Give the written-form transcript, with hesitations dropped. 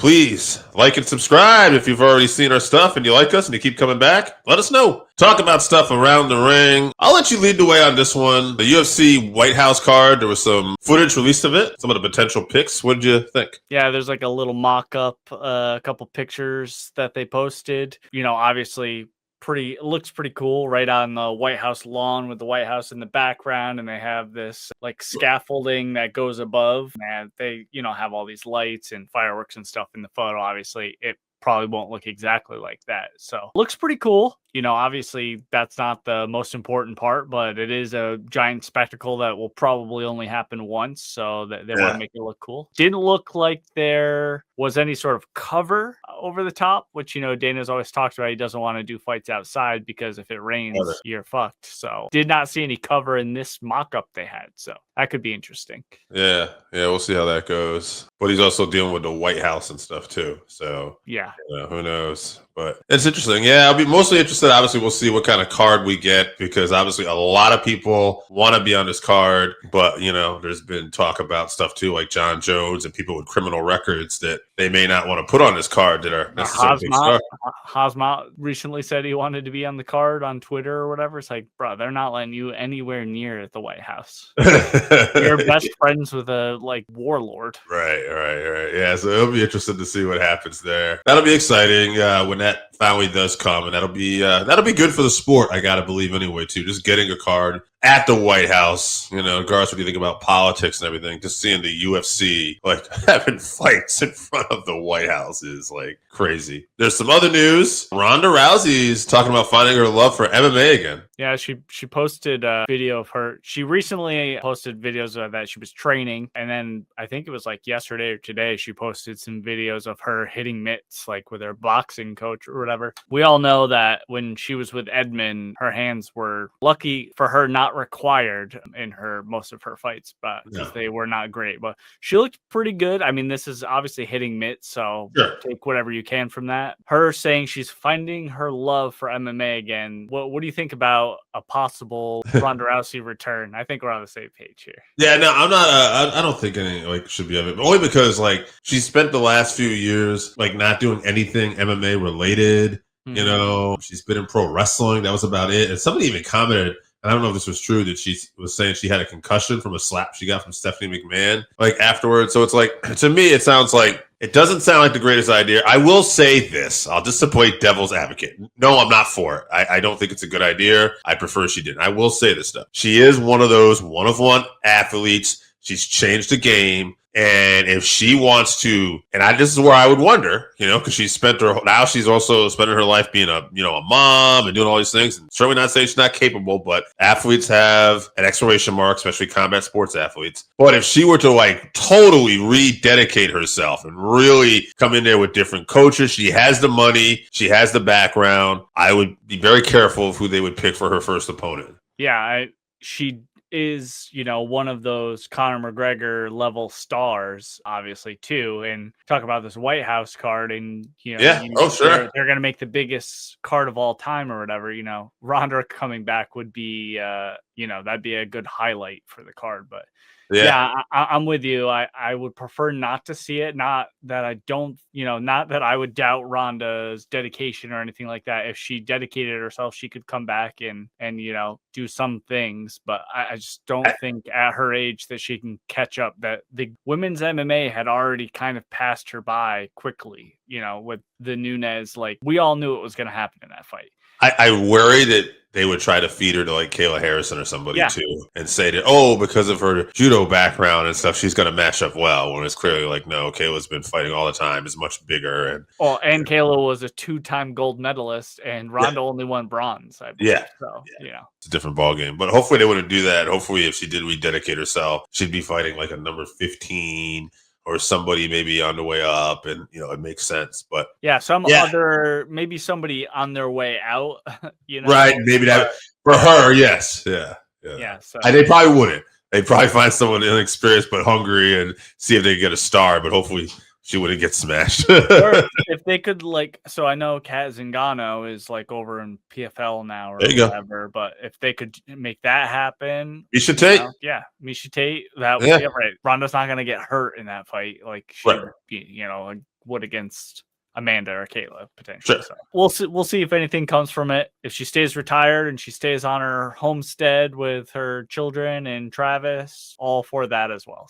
Please like and subscribe if you've already seen our stuff and you like us and you keep coming back. Let us know. Talk about stuff around the ring. I'll let you lead the way on this one. The UFC White House card, there was some footage released of it, some of the potential picks. What did you think? Yeah, there's like a little mock-up, a couple pictures that they posted. Obviously looks pretty cool right on the White House lawn with the White House in the background, and they have this like scaffolding that goes above, and they have all these lights and fireworks and stuff in the photo. Obviously it probably won't look exactly like that, so looks pretty cool. Obviously that's not the most important part, but it is a giant spectacle that will probably only happen once, so that they want to make it look cool. Didn't look like there was any sort of cover over the top, which Dana's always talked about. He doesn't want to do fights outside because if it rains, you're fucked. So did not see any cover in this mock-up they had, so that could be interesting. Yeah, we'll see how that goes. But he's also dealing with the White House and stuff too, so yeah, who knows? But it's interesting. Yeah, I'll be mostly interested. Obviously, we'll see what kind of card we get, because obviously a lot of people want to be on this card. But, there's been talk about stuff too, like John Jones and people with criminal records that they may not want to put on this card that are necessarily big stars. Hazmat recently said he wanted to be on the card on Twitter or whatever. It's like, bro, they're not letting you anywhere near the White House. You're best friends with a warlord. Right. Yeah, so it'll be interesting to see what happens there. That'll be exciting when that finally does come, and that'll be good for the sport. I gotta believe anyway too. Just getting a card at the White House, regardless of what you think about politics and everything, just seeing the UFC having fights in front of the White House is crazy. There's some other news. Ronda Rousey's talking about finding her love for MMA again. Yeah, she posted a video of her. She recently posted videos of that she was training, and then I think it was yesterday or today she posted some videos of her hitting mitts with her boxing coach or whatever. We all know that when she was with Edmund, her hands were, lucky for her, not required in most of her fights, but because they were not great. But she looked pretty good. I mean, this is obviously hitting mitts, so take whatever you can from that. Her saying she's finding her love for MMA again. What do you think about a possible Ronda Rousey return? I think we're on the same page here. Yeah, no, I'm not. I don't think any should be of it, but only because she spent the last few years not doing anything MMA related. Mm-hmm. She's been in pro wrestling. That was about it. And somebody even commented, and I don't know if this was true, that she was saying she had a concussion from a slap she got from Stephanie McMahon afterwards. So it's to me, it sounds it doesn't sound like the greatest idea. I will say this. I'll just play devil's advocate. No, I'm not for it. I don't think it's a good idea. I prefer she didn't. I will say this stuff. She is one of those one-of-one athletes. She's changed the game. And if she wants to, and this is where I would wonder, because she's also spending her life being a mom and doing all these things. And certainly not saying she's not capable, but athletes have an exclamation mark, especially combat sports athletes. But if she were to totally rededicate herself and really come in there with different coaches, she has the money, she has the background, I would be very careful of who they would pick for her first opponent. Yeah, she is, one of those Conor McGregor level stars, obviously, too. And talk about this White House card, and sure, they're going to make the biggest card of all time or whatever. Ronda coming back would be, that'd be a good highlight for the card. But yeah, I'm with you. I would prefer not to see it. Not that I don't, not that I would doubt Ronda's dedication or anything like that. If she dedicated herself, she could come back and do some things. But I just don't think at her age that she can catch up. That the women's MMA had already kind of passed her by quickly, with the Nunes. We all knew it was going to happen in that fight. I worry that they would try to feed her to Kayla Harrison or somebody too, and say that, because of her judo background and stuff, she's going to match up well. When it's clearly no, Kayla's been fighting all the time, is much bigger, and Kayla was a 2-time gold medalist, and Ronda only won bronze. I believe. So it's a different ball game. But hopefully they wouldn't do that. Hopefully, if she did rededicate herself, she'd be fighting a number 15. Or somebody maybe on the way up, and it makes sense. But other, maybe somebody on their way out, right? Maybe that for her, yes, yeah. So. And they probably wouldn't. They'd probably find someone inexperienced but hungry and see if they could get a star. But hopefully, she wouldn't get smashed. Or if they could, so I know Kat Zingano is over in PFL now or whatever, but if they could make that happen, Miesha Tate, Miesha Tate, that would be right. Ronda's not going to get hurt in that fight. She, would against Amanda or Kayla potentially. Sure. So we'll see if anything comes from it. If she stays retired and she stays on her homestead with her children and Travis, all for that as well.